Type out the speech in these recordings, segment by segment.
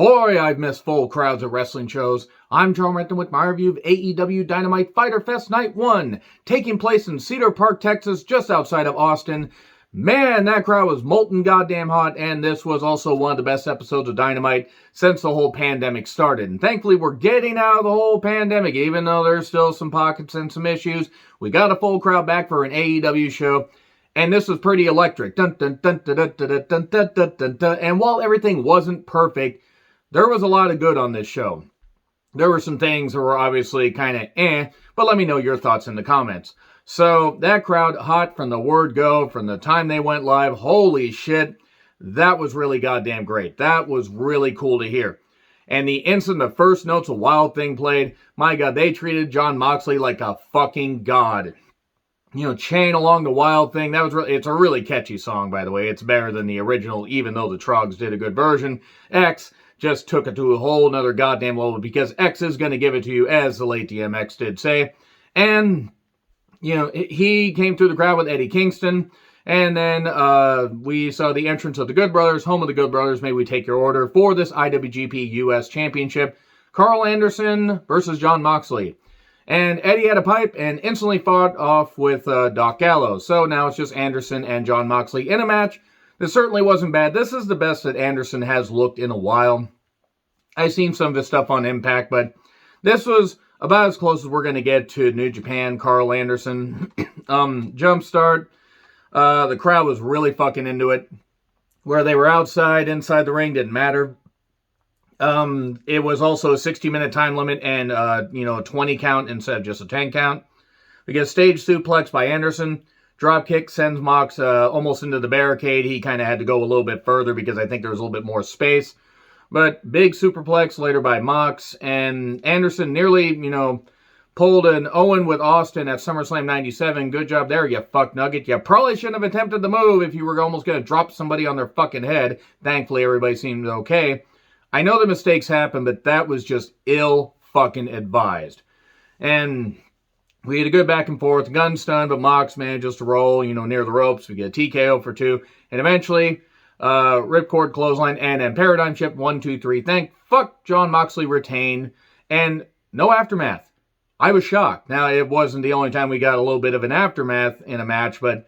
Boy, I've missed full crowds at wrestling shows. I'm John Renton with my review of AEW Dynamite Fyter Fest Night 1, taking place in Cedar Park, Texas, just outside of Austin. Man, that crowd was molten goddamn hot, and this was also one of the best episodes of Dynamite since the whole pandemic started. And thankfully, we're getting out of the whole pandemic, even though there's still some pockets and some issues. We got a full crowd back for an AEW show. And this was pretty electric. Dun, dun, dun, dun, dun, dun, dun, dun, dun, dun, dun. And while everything wasn't perfect, there was a lot of good on this show. There were some things that were obviously kind of but let me know your thoughts in the comments. So, that crowd, hot from the word go, from the time they went live, holy shit, that was really goddamn great. That was really cool to hear. And the instant the first notes of Wild Thing played, my god, they treated Jon Moxley like a fucking god. You know, Chain Along the Wild Thing, that was it's a really catchy song, by the way. It's better than the original, even though the Trogs did a good version. X just took it to a whole nother goddamn level, because X is going to give it to you, as the late DMX did say. And, you know, he came through the crowd with Eddie Kingston, and then we saw the entrance of the Good Brothers, home of the Good Brothers, May We Take Your Order, for this IWGP US Championship. Carl Anderson versus Jon Moxley. And Eddie had a pipe and instantly fought off with Doc Gallows. So now it's just Anderson and Jon Moxley in a match. This certainly wasn't bad. This is the best that Anderson has looked in a while. I've seen some of his stuff on Impact, but this was about as close as we're going to get to New Japan, Carl Anderson. Jumpstart. The crowd was really fucking into it. Where they were outside, inside the ring, didn't matter. It was also a 60-minute time limit and, a 20 count instead of just a 10 count. We get a stage suplex by Anderson. Drop kick sends Mox almost into the barricade. He kind of had to go a little bit further because I think there was a little bit more space. But big superplex later by Mox. And Anderson nearly, pulled an Owen with Austin at SummerSlam 97. Good job there, you fuck nugget. You probably shouldn't have attempted the move if you were almost going to drop somebody on their fucking head. Thankfully, everybody seemed okay. I know the mistakes happen, but that was just ill fucking advised. And we had a good back and forth, gun stun, but Mox manages to roll, near the ropes. We get a TKO for 2, and eventually, ripcord clothesline, and then paradigm shift, 1, 2, 3. Thank fuck Jon Moxley retained, and no aftermath. I was shocked. Now, it wasn't the only time we got a little bit of an aftermath in a match, but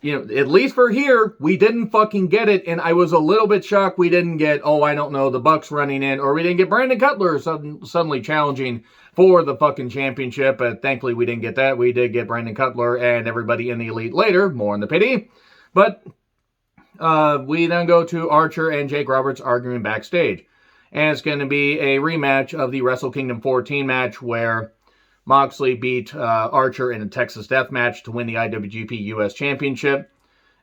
at least for here, we didn't fucking get it, and I was a little bit shocked we didn't get, the Bucks running in, or we didn't get Brandon Cutler suddenly challenging for the fucking championship, but thankfully we didn't get that. We did get Brandon Cutler and everybody in the Elite later, more in the pity, but we then go to Archer and Jake Roberts arguing backstage, and it's going to be a rematch of the Wrestle Kingdom 14 match where Moxley beat Archer in a Texas Death Match to win the IWGP US Championship.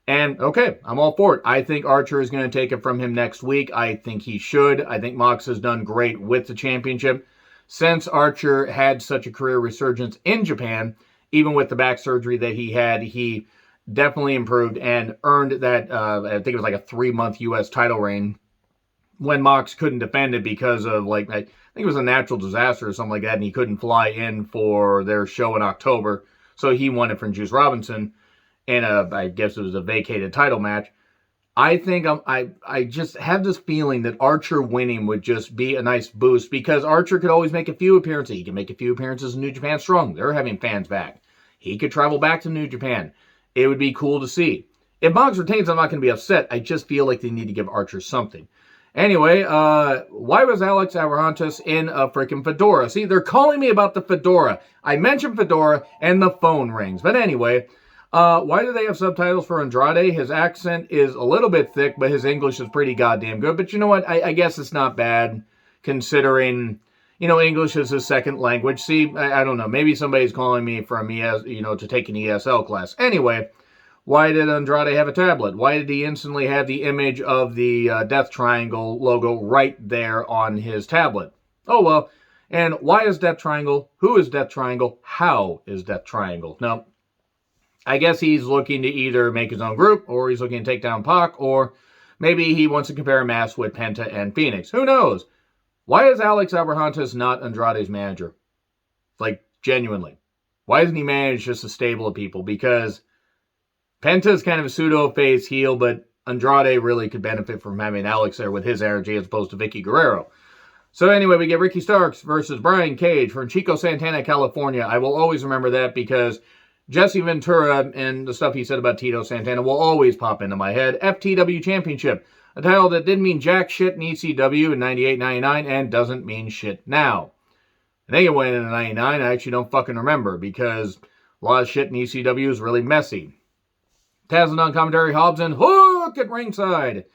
And, okay, I'm all for it. I think Archer is going to take it from him next week. I think he should. I think Mox has done great with the championship. Since Archer had such a career resurgence in Japan, even with the back surgery that he had, he definitely improved and earned that, I think it was like a 3-month US title reign when Mox couldn't defend it because of, I think it was a natural disaster or something like that, and he couldn't fly in for their show in October, so he won it from Juice Robinson in I guess it was a vacated title match. I think I just have this feeling that Archer winning would just be a nice boost, because Archer could always make a few appearances. He can make a few appearances in New Japan Strong. They're having fans back. He could travel back to New Japan. It would be cool to see. If Mox retains, I'm not going to be upset. I just feel like they need to give Archer something. Anyway, why was Alex Abrahantes in a freaking fedora? See, they're calling me about the fedora. I mentioned fedora and the phone rings. But anyway, why do they have subtitles for Andrade? His accent is a little bit thick, but his English is pretty goddamn good. But you know what? I guess it's not bad, considering, English is his second language. See, I don't know. Maybe somebody's calling me from to take an ESL class. Anyway, why did Andrade have a tablet? Why did he instantly have the image of the Death Triangle logo right there on his tablet? Oh, well. And why is Death Triangle? Who is Death Triangle? How is Death Triangle? Now, I guess he's looking to either make his own group, or he's looking to take down Pac, or maybe he wants to compare a match with Penta and Phoenix. Who knows? Why is Alex Abrahantes not Andrade's manager? Genuinely. Why doesn't he manage just a stable of people? Because Penta's kind of a pseudo-face heel, but Andrade really could benefit from having Alex there with his energy as opposed to Vicky Guerrero. So anyway, we get Ricky Starks versus Brian Cage from Chico Santana, California. I will always remember that because Jesse Ventura and the stuff he said about Tito Santana will always pop into my head. FTW Championship, a title that didn't mean jack shit in ECW in 98-99 and doesn't mean shit now. And they went in 99, I actually don't fucking remember because a lot of shit in ECW is really messy. Taz and on commentary, Hobbs and Hook at ringside.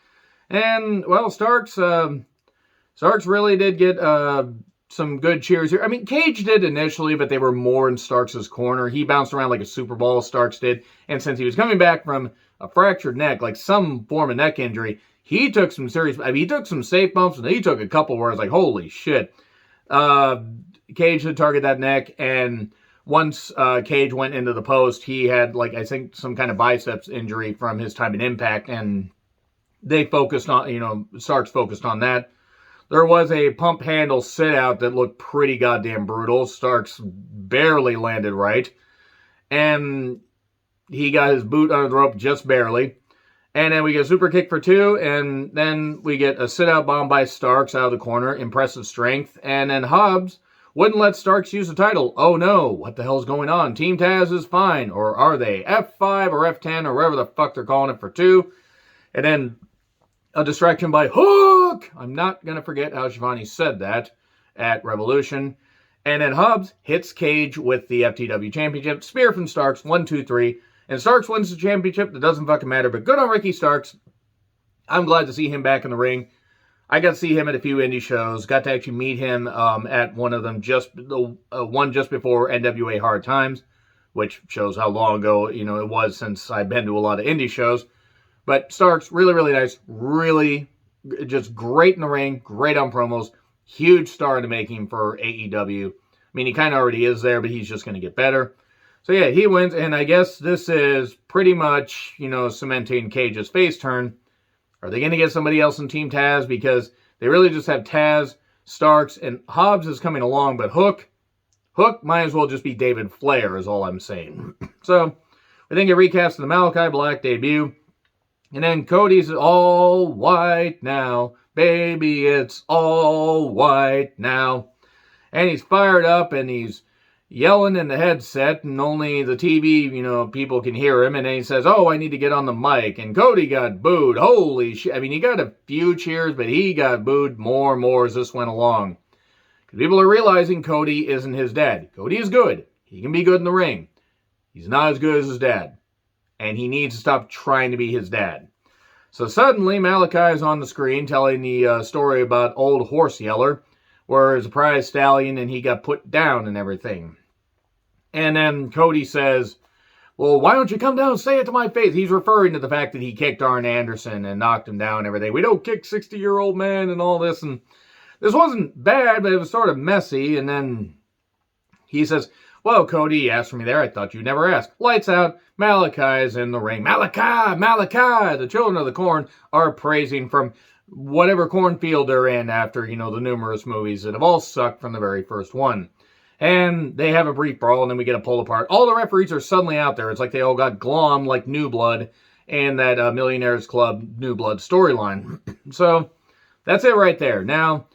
And, well, Starks really did get some good cheers here. I mean, Cage did initially, but they were more in Starks' corner. He bounced around like a Super Bowl, Starks did. And since he was coming back from a fractured neck, like some form of neck injury, he took some serious... I mean, he took some safe bumps, and he took a couple where I was like, holy shit. Cage had targeted that neck, and once Cage went into the post, he had, like, I think some kind of biceps injury from his time in Impact, and they focused on, Starks focused on that. There was a pump handle sit out that looked pretty goddamn brutal. Starks barely landed right, and he got his boot under the rope just barely. And then we get a super kick for 2, and then we get a sit-out bomb by Starks out of the corner. Impressive strength. And then Hobbs wouldn't let Starks use the title. Oh no, what the hell's going on? Team Taz is fine. Or are they? F5 or F10 or whatever the fuck they're calling it for 2. And then a distraction by Hook. I'm not going to forget how Shivani said that at Revolution. And then Hobbs hits Cage with the FTW Championship. Spear from Starks, 1, 2, 3. And Starks wins the championship. It doesn't fucking matter. But good on Ricky Starks. I'm glad to see him back in the ring. I got to see him at a few indie shows. Got to actually meet him at one of them, one just before NWA Hard Times, which shows how long ago it was since I've been to a lot of indie shows. But Starks, really, really nice. Really just great in the ring. Great on promos. Huge star in the making for AEW. I mean, he kind of already is there, but he's just going to get better. So yeah, he wins, and I guess this is pretty much, cementing Cage's face turn. Are they going to get somebody else in Team Taz? Because they really just have Taz, Starks, and Hobbs is coming along, but Hook might as well just be David Flair, is all I'm saying. So, I think it recaps the Malachi Black debut. And then Cody's all white now. Baby, it's all white now. And he's fired up, and he's yelling in the headset, and only the TV, people can hear him. And then he says, oh, I need to get on the mic. And Cody got booed. Holy shit. I mean, he got a few cheers, but he got booed more and more as this went along. Because people are realizing Cody isn't his dad. Cody is good. He can be good in the ring. He's not as good as his dad. And he needs to stop trying to be his dad. So suddenly, Malachi is on the screen telling the story about Old Horse Yeller, where he's a prize stallion and he got put down and everything. And then Cody says, well, why don't you come down and say it to my face? He's referring to the fact that he kicked Arn Anderson and knocked him down and everything. We don't kick 60-year-old men and all this. And this wasn't bad, but it was sort of messy. And then he says, well, Cody, you asked for me there. I thought you'd never ask. Lights out. Malachi's in the ring. Malachi! Malachi! The children of the corn are praising from whatever cornfield they're in after, the numerous movies that have all sucked from the very first one. And they have a brief brawl, and then we get a pull apart. All the referees are suddenly out there. It's like they all got glom like New Blood and that Millionaires Club New Blood storyline. So, that's it right there. Now,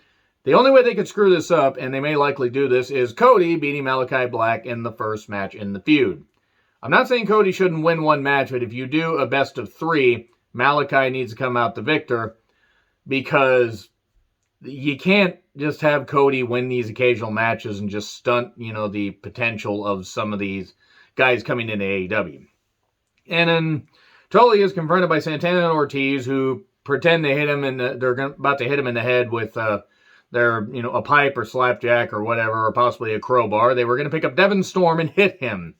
the only way they could screw this up, and they may likely do this, is Cody beating Malachi Black in the first match in the feud. I'm not saying Cody shouldn't win one match, but if you do a best of 3, Malachi needs to come out the victor, because you can't just have Cody win these occasional matches and just stunt, the potential of some of these guys coming into AEW. And then Tully is confronted by Santana and Ortiz, who pretend to hit him, and they're about to hit him in the head with their, a pipe or slapjack or whatever, or possibly a crowbar. They were going to pick up Devon Storm and hit him.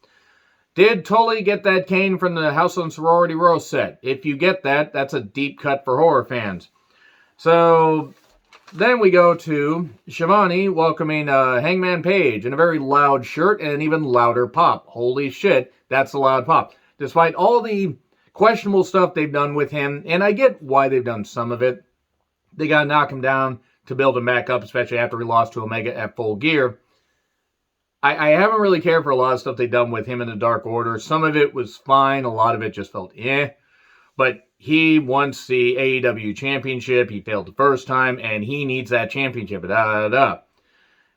Did Tully get that cane from the House on Sorority Row set? If you get that, that's a deep cut for horror fans. So then we go to Shivani welcoming Hangman Page in a very loud shirt and an even louder pop. Holy shit, that's a loud pop. Despite all the questionable stuff they've done with him, and I get why they've done some of it. They got to knock him down to build him back up, especially after he lost to Omega at Full Gear. I haven't really cared for a lot of stuff they've done with him in the Dark Order. Some of it was fine. A lot of it just felt eh. But he wants the AEW championship. He failed the first time, and he needs that championship.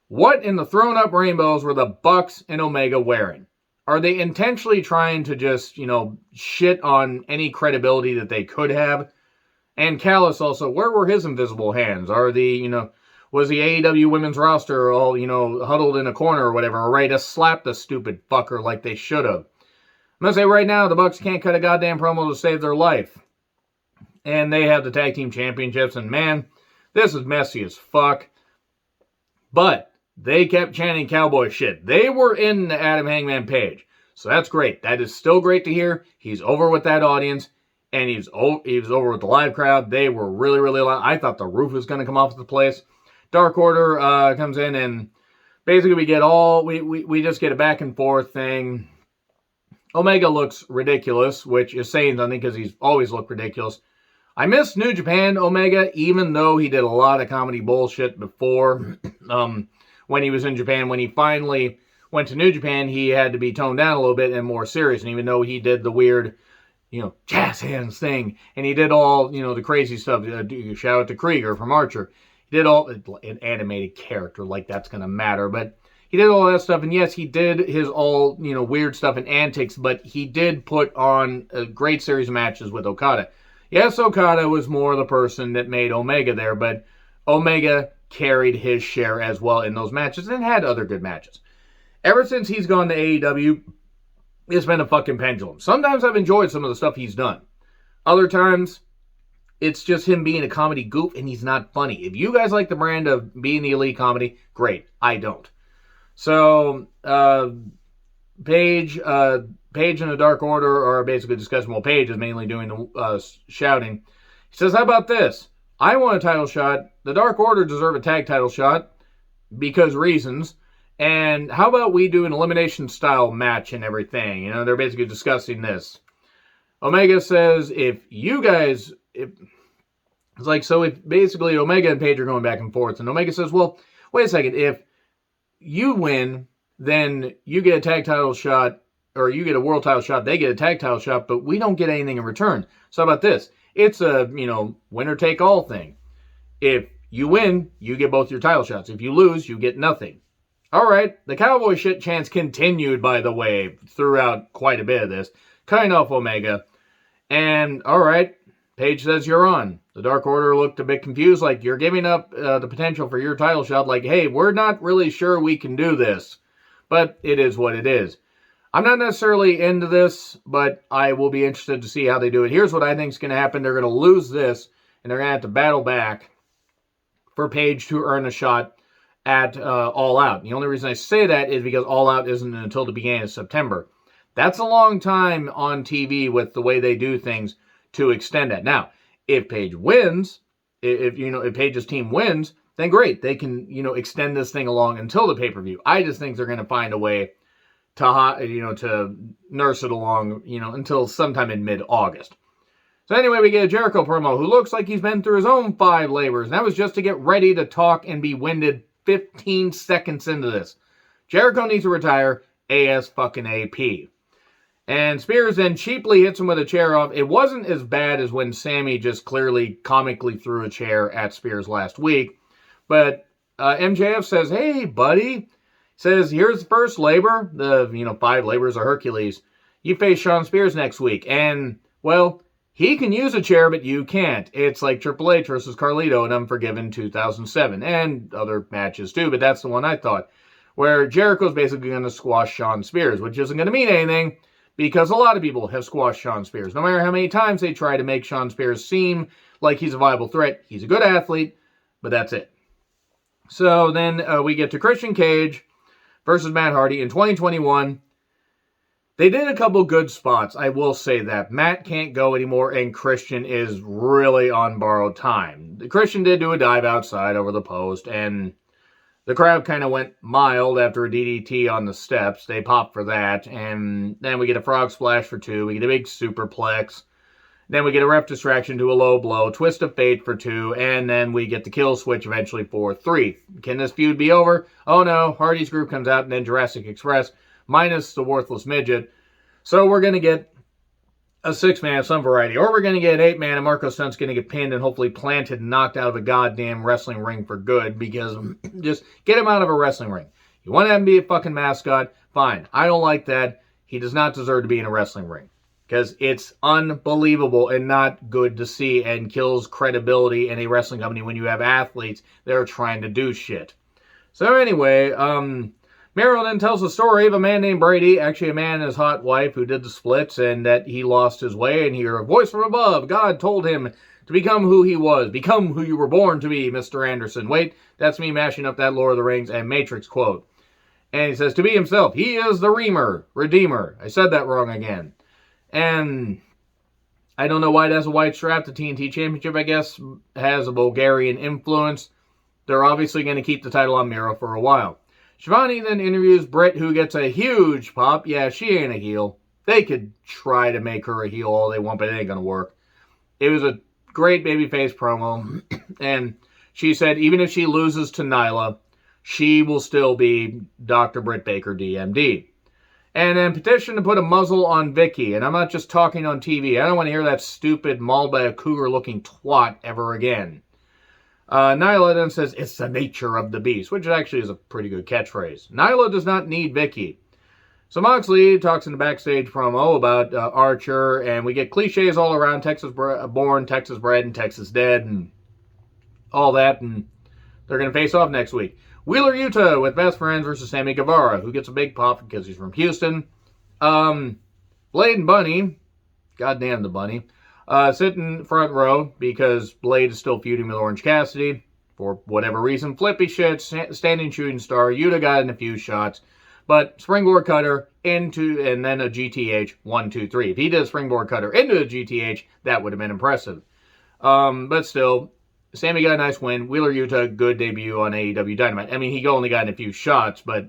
What in the thrown up rainbows were the Bucks and Omega wearing? Are they intentionally trying to just, shit on any credibility that they could have? And Callis also, where were his invisible hands? Are was the AEW women's roster all, huddled in a corner or whatever, ready to slap the stupid fucker like they should have? I'm going to say right now, the Bucks can't cut a goddamn promo to save their life. And they have the tag team championships, and man, this is messy as fuck. But they kept chanting cowboy shit. They were in the Adam Hangman page. So that's great. That is still great to hear. He's over with that audience. And he was over with the live crowd. They were really, really loud. I thought the roof was going to come off the place. Dark Order comes in, and basically we just get a back and forth thing. Omega looks ridiculous, which is saying something because he's always looked ridiculous. I miss New Japan Omega, even though he did a lot of comedy bullshit before. When he was in Japan, when he finally went to New Japan, he had to be toned down a little bit and more serious. And even though he did the weird, jazz hands thing, and he did all, the crazy stuff, shout out to Krieger from Archer. He did all, an animated character, like that's going to matter, but he did all that stuff, and yes, he did his all, weird stuff and antics, but he did put on a great series of matches with Okada. Yes, Okada was more the person that made Omega there, but Omega carried his share as well in those matches and had other good matches. Ever since he's gone to AEW, it's been a fucking pendulum. Sometimes I've enjoyed some of the stuff he's done. Other times, it's just him being a comedy goof and he's not funny. If you guys like the brand of being the elite comedy, great. I don't. So, Paige and the Dark Order are basically discussing, well, Paige is mainly doing the shouting. He says, how about this? I want a title shot. The Dark Order deserve a tag title shot because reasons. And how about we do an elimination style match and everything? They're basically discussing this. Omega says, if basically Omega and Paige are going back and forth. And Omega says, well, wait a second. If you win, then you get a tag title shot, or you get a world title shot, they get a tag title shot, but we don't get anything in return. So how about this? It's a, winner take all thing. If you win, you get both your title shots. If you lose, you get nothing. All right. The cowboy shit chants continued, by the way, throughout quite a bit of this. Cutting off Omega. And, all right, Paige says you're on. The Dark Order looked a bit confused, like you're giving up the potential for your title shot. Like, hey, we're not really sure we can do this. But it is what it is. I'm not necessarily into this, but I will be interested to see how they do it. Here's what I think is going to happen. They're going to lose this, and they're going to have to battle back for Paige to earn a shot at All Out. The only reason I say that is because All Out isn't until the beginning of September. That's a long time on TV with the way they do things to extend that. Now, if Paige wins, if Paige's team wins, then great. They can, extend this thing along until the pay-per-view. I just think they're going to find a way to nurse it along, until sometime in mid-August. So anyway, we get a Jericho promo who looks like he's been through his own 5 labors. And that was just to get ready to talk and be winded 15 seconds into this. Jericho needs to retire AS-fucking-AP. And Spears then cheaply hits him with a chair off. It wasn't as bad as when Sammy just clearly comically threw a chair at Spears last week. But MJF says, hey, buddy. Says, here's the first labor. The, 5 labors of Hercules. You face Shawn Spears next week. And, well, he can use a chair, but you can't. It's like Triple H versus Carlito in Unforgiven 2007. And other matches, too. But that's the one I thought. Where Jericho's basically going to squash Shawn Spears, which isn't going to mean anything. Because a lot of people have squashed Shawn Spears. No matter how many times they try to make Shawn Spears seem like he's a viable threat. He's a good athlete, but that's it. So then we get to Christian Cage versus Matt Hardy in 2021. They did a couple good spots, I will say that. Matt can't go anymore, and Christian is really on borrowed time. Christian did do a dive outside over the post, and the crowd kind of went mild after a DDT on the steps. They popped for that, and then we get a frog splash for 2. We get a big superplex. Then we get a ref distraction to a low blow, twist of fate for 2, and then we get the kill switch eventually for 3. Can this feud be over? Oh no, Hardy's group comes out, and then Jurassic Express, minus the worthless midget. So we're going to get a 6-man of some variety. Or we're going to get an 8-man and Marco Stunt's going to get pinned and hopefully planted and knocked out of a goddamn wrestling ring for good, because just get him out of a wrestling ring. You want to have him be a fucking mascot? Fine. I don't like that. He does not deserve to be in a wrestling ring, because it's unbelievable and not good to see and kills credibility in a wrestling company when you have athletes that are trying to do shit. So anyway, Meryl then tells the story of a man named Brady, actually a man and his hot wife, who did the splits, and that he lost his way, and he heard a voice from above. God told him to become who he was. Become who you were born to be, Mr. Anderson. Wait, that's me mashing up that Lord of the Rings and Matrix quote. And he says, to be himself. He is the Redeemer. I said that wrong again. And I don't know why it has a white strap. The TNT Championship, I guess, has a Bulgarian influence. They're obviously going to keep the title on Miro for a while. Shivani then interviews Britt, who gets a huge pop. Yeah, she ain't a heel. They could try to make her a heel all they want, but it ain't going to work. It was a great babyface promo. And she said even if she loses to Nyla, she will still be Dr. Britt Baker, DMD. And then petition to put a muzzle on Vicky. And I'm not just talking on TV. I don't want to hear that stupid mauled by a cougar-looking twat ever again. Nyla then says, it's the nature of the beast, which actually is a pretty good catchphrase. Nyla does not need Vicky. So Moxley talks in the backstage promo about Archer, and we get cliches all around, Texas born, Texas bred, and Texas dead, and all that, and they're going to face off next week. Wheeler Yuta with Best Friends versus Sammy Guevara, who gets a big pop because he's from Houston. Blade and Bunny, goddamn the Bunny, sit in front row because Blade is still feuding with Orange Cassidy for whatever reason. Flippy shit, standing shooting star. Yuta got in a few shots, but springboard cutter into, and then a GTH 1, 2, 3. If he did a springboard cutter into a GTH, that would have been impressive. But still, Sammy got a nice win. Wheeler Yuta, good debut on AEW Dynamite. I mean, he only got in a few shots, but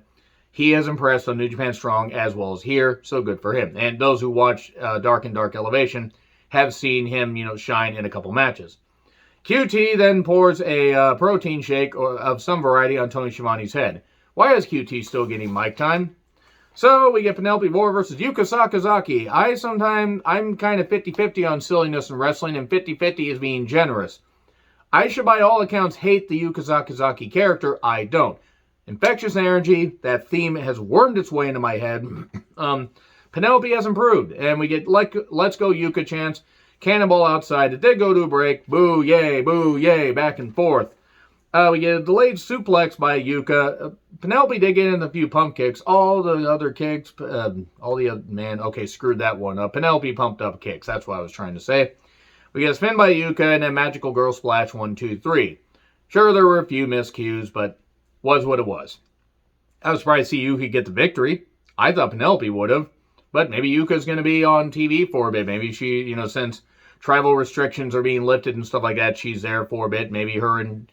he has impressed on New Japan Strong as well as here, so good for him. And those who watch Dark and Dark Elevation have seen him, shine in a couple matches. QT then pours a protein shake of some variety on Tony Schiavone's head. Why is QT still getting mic time? So we get Penelope Vor versus Yuka Sakazaki. I'm kind of 50-50 on silliness in wrestling, and 50-50 is being generous. I should by all accounts hate the Yuka Sakazaki character. I don't. Infectious energy, that theme has wormed its way into my head. Penelope has improved, and we get Let's Go Yuka chants. Cannonball outside. It did go to a break. Boo, yay, back and forth. We get a delayed suplex by Yuka. Penelope did get in a few pump kicks. All the other kicks, screwed that one up. Penelope pumped up kicks. That's what I was trying to say. We get a spin by Yuka and then Magical Girl Splash 1, 2, 3. Sure, there were a few miscues, but was what it was. I was surprised to see Yuka get the victory. I thought Penelope would have, but maybe Yuka's going to be on TV for a bit. Maybe she, since travel restrictions are being lifted and stuff like that, she's there for a bit. Maybe her and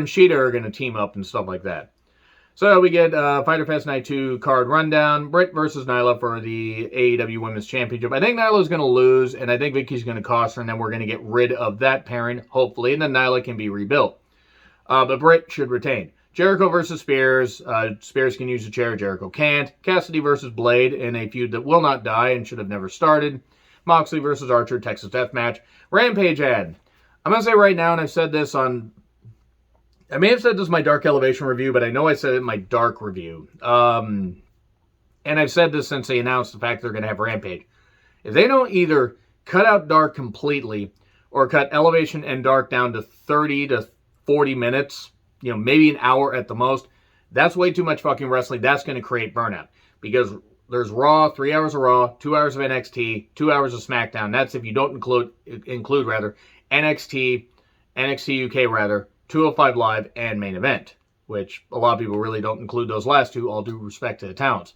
Sheeta are going to team up and stuff like that. So we get Fyter Fest Night 2 card rundown. Britt versus Nyla for the AEW Women's Championship. I think Nyla's going to lose, and I think Vicky's going to cost her, and then we're going to get rid of that pairing, hopefully, and then Nyla can be rebuilt. But Britt should retain. Jericho versus Spears. Spears can use a chair, Jericho can't. Cassidy versus Blade in a feud that will not die and should have never started. Moxley versus Archer, Texas Deathmatch. Rampage ad. I'm going to say right now, and I've said this on... I may have said this in my Dark Elevation review, but I know I said it in my Dark review. And I've said this since they announced the fact they're going to have Rampage. If they don't either cut out Dark completely or cut Elevation and Dark down to 30 to 40 minutes, maybe an hour at the most, that's way too much fucking wrestling. That's going to create burnout. Because there's Raw, 3 hours of Raw, 2 hours of NXT, 2 hours of SmackDown. That's if you don't include NXT UK 205 Live, and Main Event, which a lot of people really don't include those last two, all due respect to the talents.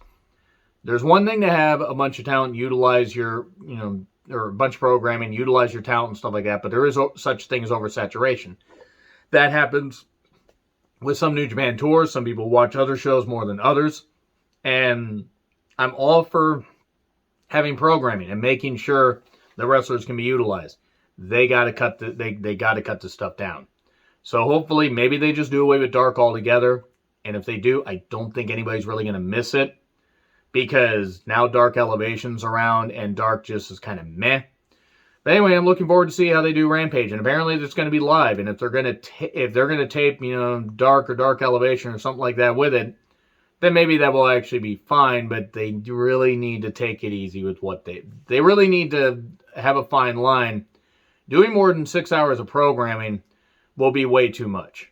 There's one thing to have a bunch of talent utilize your, or a bunch of programming, utilize your talent and stuff like that, but there is such thing as oversaturation. That happens with some New Japan tours. Some people watch other shows more than others, and I'm all for having programming and making sure the wrestlers can be utilized. They got to cut they got to cut this stuff down. So hopefully, maybe they just do away with Dark altogether. And if they do, I don't think anybody's really going to miss it. because now Dark Elevation's around, and Dark just is kind of meh. But anyway, I'm looking forward to see how they do Rampage, and apparently it's going to be live. And if they're going to tape, Dark or Dark Elevation or something like that with it, then maybe that will actually be fine. But they really need to take it easy with what they really need to have a fine line. Doing more than 6 hours of programming will be way too much.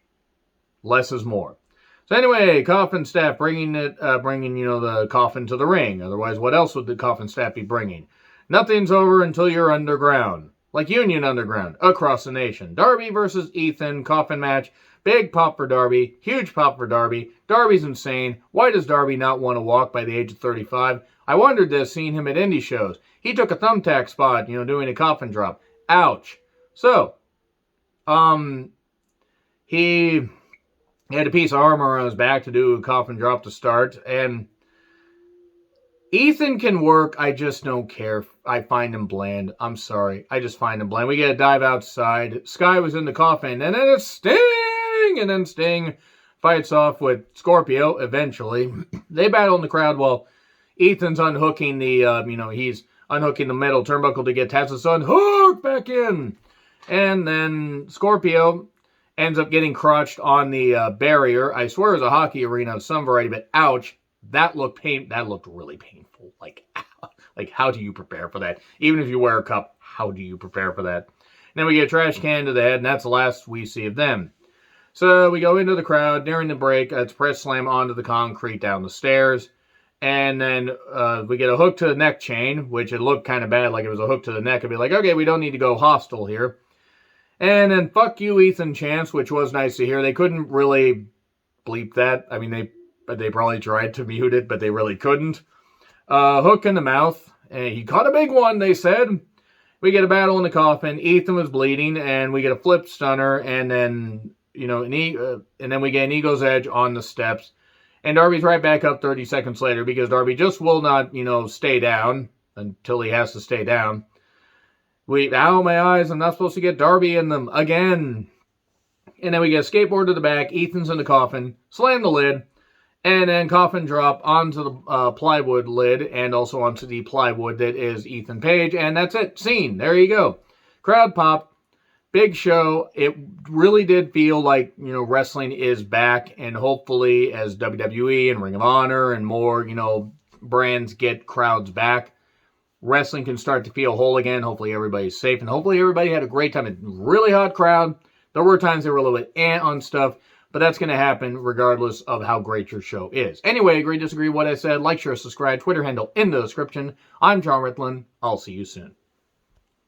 Less is more. So anyway, Coffin staff bringing the Coffin to the ring. Otherwise, what else would the Coffin staff be bringing? Nothing's over until you're underground. Like Union Underground, across the nation. Darby versus Ethan, Coffin match. Big pop for Darby. Huge pop for Darby. Darby's insane. Why does Darby not want to walk by the age of 35? I wondered this, seeing him at indie shows. He took a thumbtack spot, doing a coffin drop. Ouch. So, he had a piece of armor on his back to do a coffin drop to start, and Ethan can work, I just don't care. I find him bland. I'm sorry. I just find him bland. We get a dive outside. Sky was in the coffin, and then it's Sting! And then Sting fights off with Scorpio, eventually. They battle in the crowd while Ethan's unhooking he's unhooking the metal turnbuckle to get Taz's unhooked back in. And then Scorpio ends up getting crotched on the barrier. I swear it was a hockey arena of some variety, but ouch. That looked really painful. Like how do you prepare for that? Even if you wear a cup, how do you prepare for that? And then we get a trash can to the head, and that's the last we see of them. So we go into the crowd during the break. It's press slam onto the concrete down the stairs. And then we get a hook to the neck chain, which it looked kind of bad, like it was a hook to the neck. It'd be like, okay, we don't need to go hostile here. And then fuck you, Ethan chants, which was nice to hear. They couldn't really bleep that. I mean, they probably tried to mute it, but they really couldn't. Hook in the mouth. And he caught a big one, they said. We get a battle in the coffin. Ethan was bleeding, and we get a flip stunner, and then, and then we get an Eagle's Edge on the steps. And Darby's right back up 30 seconds later because Darby just will not, stay down until he has to stay down. Ow, my eyes, I'm not supposed to get Darby in them again. And then we get a skateboard to the back. Ethan's in the coffin. Slam the lid. And then coffin drop onto the plywood lid and also onto the plywood that is Ethan Page. And that's it. Scene. There you go. Crowd pop. Big show. It really did feel like, wrestling is back. And hopefully as WWE and Ring of Honor and more, brands get crowds back, wrestling can start to feel whole again. Hopefully everybody's safe. And hopefully everybody had a great time. A really hot crowd. There were times they were a little bit on stuff. But that's going to happen regardless of how great your show is. Anyway, agree, disagree, what I said. Like, share, subscribe. Twitter handle in the description. I'm John Ritlin. I'll see you soon.